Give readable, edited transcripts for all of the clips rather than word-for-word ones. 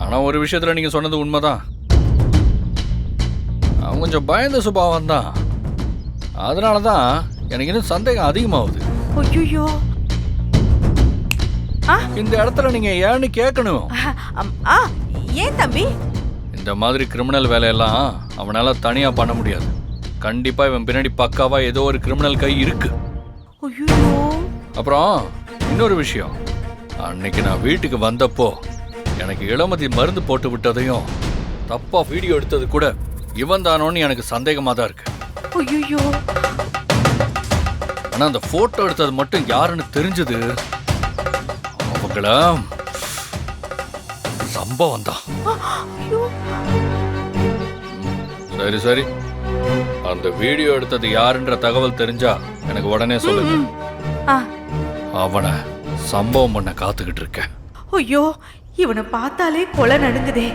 ஆனா ஒரு விஷயத்துல நீங்க சொன்னது உண்மைதான். அவன் கொஞ்சம் பயந்த சுபாவம் தான். அதனாலதான் எனக்கு இன்னும் சந்தேகம் அதிகமாகுது. ஐயோ, இந்த இடத்துல நீங்க ஏன்னு கேட்கணும். ஏன் தம்பி? இந்த மாதிரி கிரிமினல் வேலையெல்லாம் அவனால தனியா பண்ண முடியாது. கண்டிப்பா இவன் பின்னாடி பக்காவா ஏதோ ஒரு கிரிமினல் கை இருக்கு. ஐயோ, அப்புறம் இன்னொரு விஷயம், அன்னைக்கு நான் வீட்டுக்கு வந்தப்போ எனக்கு இளமதி மருந்து போட்டு விட்டதையும் தப்பா வீடியோ எடுத்தது கூட இவன் தானோன்னு எனக்கு சந்தேகமா தான் இருக்கு. ஐயோ, ஆனா அந்த போட்டோ எடுத்தது மட்டும் யாருன்னு தெரிஞ்சது அவங்கள சம்பவம் தான். சரி சரி, அந்த வீடியோ எடுத்தது யாருன்ற தகவல் தெரிஞ்சா எனக்கு உடனே சொல்லுங்க. அவனை சம்பவம் பண்ண காத்துக்கிட்டு இருக்கேன். ஐயோ, இவனை பார்த்தாலே கொலை நடுங்குதே.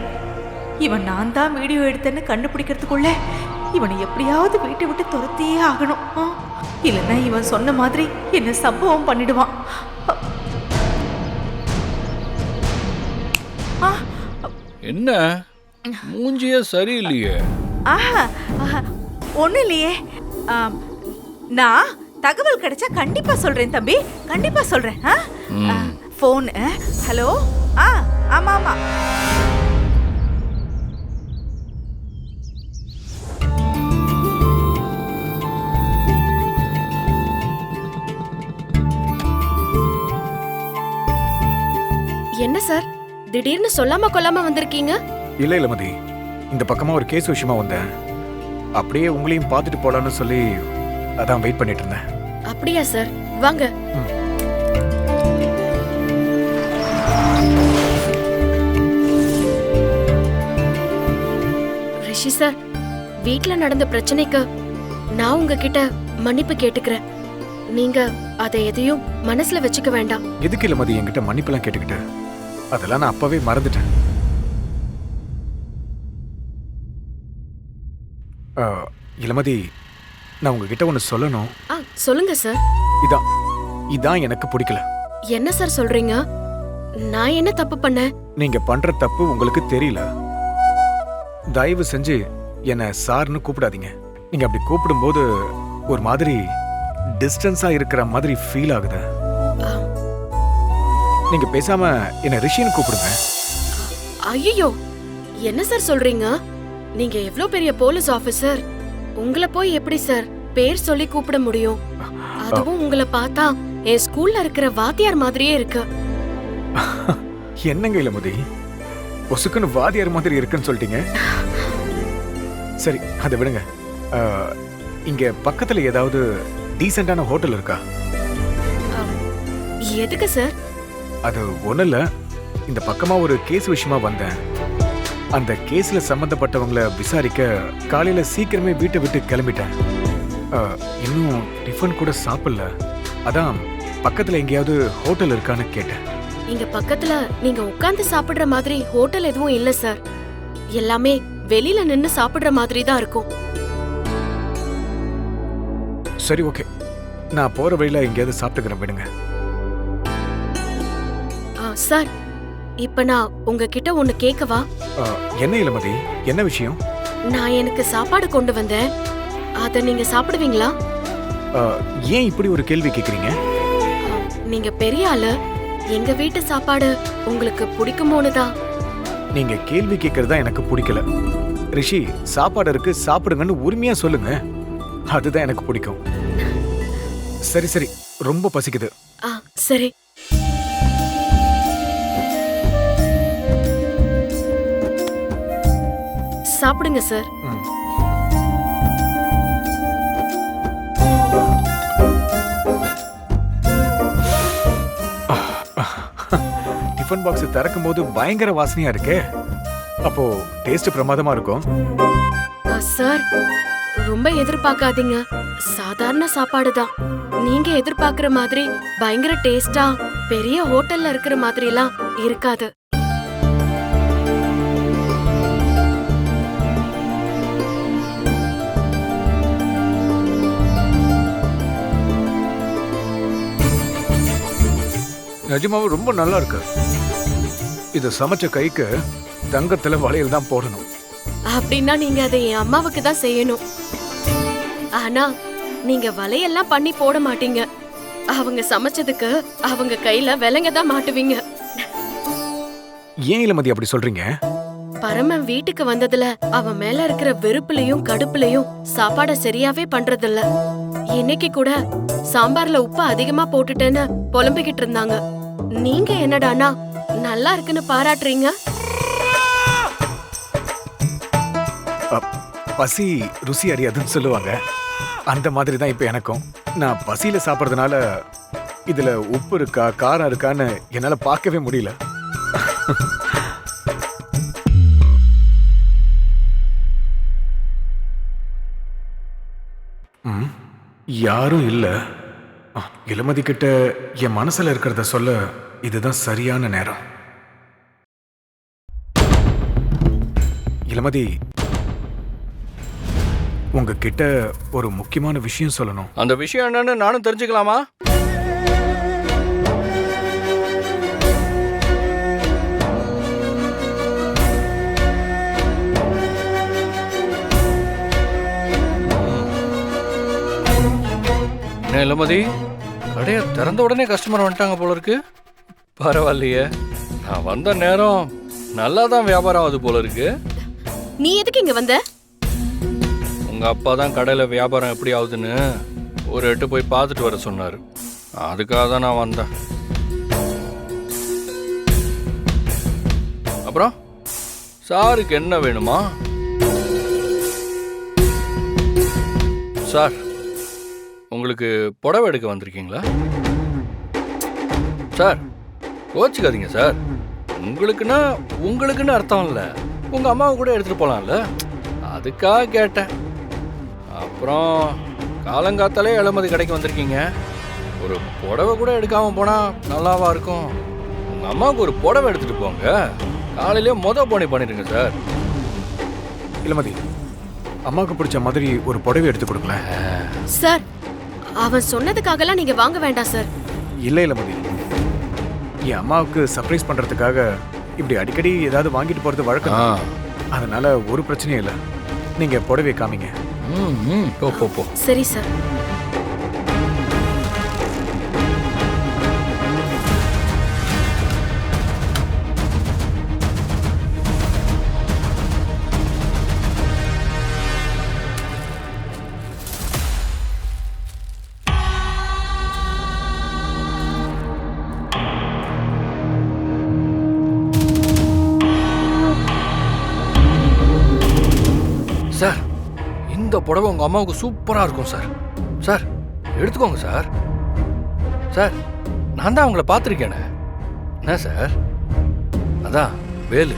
இவன் நான் தான் வீடியோ எடுத்தேன்னு கண்டுபிடிக்கிறதுக்குள்ள இவனை எப்படியாவது வீட்டை விட்டு துரத்தியே ஆகணும். இல்லைன்னா இவன் சொன்ன மாதிரி என்ன சம்பவம் பண்ணிடுவான். என்ன மூஞ்சியே சரியில்லையே? ஒன்றும் இல்லையே. நான் தகவல் கிடைச்சா கண்டிப்பா சொல்றேன் தம்பி, கண்டிப்பா சொல்றேன். ஃபோன். ஹலோ. ஆமா ஆமா. என்ன சார், திடீர்னு சொல்லாம கொல்லாம வந்திருக்கீங்க? இல்ல இளமதி, இந்த பக்கமா ஒரு கேஸ் விஷயமா வந்தேன். அப்படியே உங்களையும் பார்த்துட்டு போலான்னு சொல்லி அதான் வெயிட் பண்ணிட்டு இருந்தேன். அப்படியா சார், வாங்க. ரிஷி சார், வீட்ல நடந்த பிரச்சனைக்கு நான் உங்ககிட்ட மன்னிப்பு கேட்டுக்கிறேன். நீங்க அதை எதையும் மனசுல வச்சுக்க வேண்டாம். எதுக்கு இளமதி என்கிட்ட மன்னிப்பெல்லாம் கேட்டுக்கிட்ட? அதெல்லாம் நான் அப்பவே மறந்துட்டேன். இளமதி, நான் உங்ககிட்ட ஒன்னு சொல்லணும். சொல்லுங்க சார். இதான் எனக்கு பிடிக்கல. என்ன சார் சொல்றீங்க? நான் என்ன தப்பு பண்ணேன்? நீங்க பண்ற தப்பு உங்களுக்கு தெரியல. தயவு செஞ்சு என்ன சார்னு கூப்பிடாதீங்க. நீங்க அப்படி கூப்பிடும்போது ஒரு மாதிரி டிஸ்டன்ஸா இருக்கிற மாதிரி ஃபீல் ஆகுது. நீங்க பேசாம என்ன ரிஷின்னு கூப்பிடுங்க. ஐயோ, என்ன சார் சொல்றீங்க? நீங்க எவ்வளவு பெரிய போலீஸ் ஆபீசர், உங்களை போய் எப்படி சார் பேர் சொல்லி கூப்பிட முடியும்? அதுவும் உங்களை பார்த்தா என் ஸ்கூல்ல இருக்கிற வாத்தியார் மாதிரியே இருக்கு. என்னங்க இளமதி, ஒசுக்குன்னு வாத்தியார் மாதிரி இருக்குன்னு சொல்லிட்டீங்க. சரி, அதை விடுங்க. இங்க பக்கத்துல ஏதாவது டீசென்டான ஹோட்டல் இருக்கா? எதுக்கு சார்? அது ஒண்ணு இல்ல, இந்த பக்கமா ஒரு கேஸ் விஷயமா வந்தேன். அந்த கேஸ்ல சம்பந்தப்பட்டவங்களை விசாரிக்க காலையில சீக்கிரமே வீட்டை விட்டு கிளம்பிட்டேன். இன்னும் டிஃபன் கூட சாப்பிடல. அதான் பக்கத்துல எங்கேயாவது ஹோட்டல் இருக்கான்னு கேட்டேன். இங்க பக்கத்துல நீங்க உட்கார்ந்து சாப்பிடுற மாதிரி ஹோட்டல் எதுவும் இல்ல சார். எல்லாமே வெளியில நின்னு சாப்பிடுற மாதிரி தான் இருக்கும். சரி, ஓகே, நான் போற வழியில எங்கேயாவது சாப்பிட்டுக்கிறேன், விடுங்க. சார், இப்ப நான் உங்ககிட்ட ஒன்னு கேட்கவா? என்ன இளமதி, என்ன விஷயம்? நான் எனக்கு சாப்பாடு கொண்டு வந்தேன், அத நீங்க சாப்பிடுவீங்களா? ஏன் இப்படி ஒரு கேள்வி கேக்குறீங்க? நீங்க பெரிய ஆளு, எங்க வீட்டு சாப்பாடு உங்களுக்கு பிடிக்குமோன்னு தான். நீங்க கேள்வி கேக்குறதா எனக்கு பிடிக்கல. ரிஷி, சாப்பாடு இருக்கு, சாப்பிடுங்கன்னு உரிமையா சொல்லுங்க. அதுதான் எனக்கு பிடிக்கும். சரி சரி, ரொம்ப பசிக்குது. சரி. சாப்பிடுங்க சார். டிஃபன் பாக்ஸ் திறக்கும் போது பயங்கர வாசனையா இருக்கே. அப்போ டேஸ்ட் பிரமாதமா இருக்கும். சார், ரொம்ப எதிர்பார்க்காதீங்க. சாதாரண சாப்பாடு தான். நீங்க எதிர்பார்க்கிற மாதிரி பயங்கர டேஸ்டா பெரிய ஹோட்டல்ல இருக்கிற மாதிரி எல்லாம் இருக்காது. நிஜமாவே ரொம்ப நல்லா இருக்கு. இத சமைச்ச கைக்கு தங்கத்துல வளையல் தான் போடணும். அப்படின்னா நீங்க அதை என் அம்மாவுக்கு தான் செய்யணும். ஆனா நீங்க வலையெல்லாம் பண்ணி போட மாட்டீங்க. அவங்க சமைச்சதுக்கு அவங்க கையில விலங்க தான் மாட்டுவீங்க. ஏன் இளமதி அப்படி சொல்றீங்க? பரமன் வீட்டுக்கு வந்ததுல அவன் மேல இருக்கிற வெறுப்புலயும் கடுப்புலயும் சாப்பாட சரியாவே பண்றதில்ல. இன்னைக்கு கூட சாம்பார்ல உப்பு அதிகமா போட்டுட்டேன்னு புலம்பிக்கிட்டு இருந்தாங்க. நீங்க என்னடானா நல்லா இருக்குன்னு பாராட்டுறீங்க. பசி ருசி அறியாதுன்னு சொல்லுவாங்க. அந்த மாதிரி தான் இப்ப எனக்கும். நான் பசியில சாப்பிட்றதுனால இதுல உப்பு இருக்கா காரம் இருக்கான்னு என்னால பார்க்கவே முடியல. யாரும் இல்ல. இளமதி கிட்ட என் மனசுல இருக்கிறத சொல்ல இதுதான் சரியான நேரம். இளமதி, உங்ககிட்ட ஒரு முக்கியமான விஷயம் சொல்லணும். அந்த விஷயம் என்னன்னு நானும் தெரிஞ்சுக்கலாமா? என்ன இளமதி, கடையை திறந்த உடனே கஸ்டமர் வந்துட்டாங்க போல இருக்கு. பரவாயில்லையே, நான் வந்த நேரம் நல்லா தான் வியாபாரம் ஆகுது போல இருக்கு. நீ எதுக்கு இங்க வந்த? உங்க அப்பா தான் கடையில வியாபாரம் எப்படி ஆகுதுன்னு ஒரு எட்டு போய் பார்த்துட்டு வர சொன்னாரு. அதுக்காக தான் நான் வந்தேன். அப்புறம் சாருக்கு என்ன வேணுமா? சார், உங்களுக்கு புடவை எடுக்க வந்திருக்கீங்களா? சார் கோச்சிக்காதீங்க சார். உங்களுக்குன்னு அர்த்தம் இல்லை. உங்க அம்மாவை கூட எடுத்துட்டு போலாம்ல, அதுக்காக கேட்டேன். அப்புறம் காலங்காத்தாலே இளமதி கடைக்கு வந்திருக்கீங்க. ஒரு புடவை கூட எடுக்காம போனா நல்லாவா இருக்கும்? உங்க அம்மாவுக்கு ஒரு புடவை எடுத்துட்டு போங்க. காலையிலே போனி பண்ணிடுங்க சார். இளமதி, அம்மாவுக்கு பிடிச்ச மாதிரி ஒரு புடவை எடுத்து கொடுங்களேன். சார், அவன் சொன்னதுக்காகலாம் நீங்க வாங்க வேண்டாம் சார். இல்ல இளமதி, என் அம்மாவுக்கு சர்ப்ரைஸ் பண்றதுக்காக இப்படி அடிக்கடி ஏதாவது வாங்கிட்டு போறது வழக்கம். அதனால ஒரு பிரச்சனையும் இல்லை. நீங்க புடவை காமிங்க. போ. சரி சார். சார், இந்த புடவை உங்க அம்மாவுக்கு சூப்பரா இருக்கும் சார். சார் எடுத்துக்கோங்க சார். சார், நான் தான் உங்களை பார்த்துருக்கேனே. என்ன சார்? அதான் வேலு.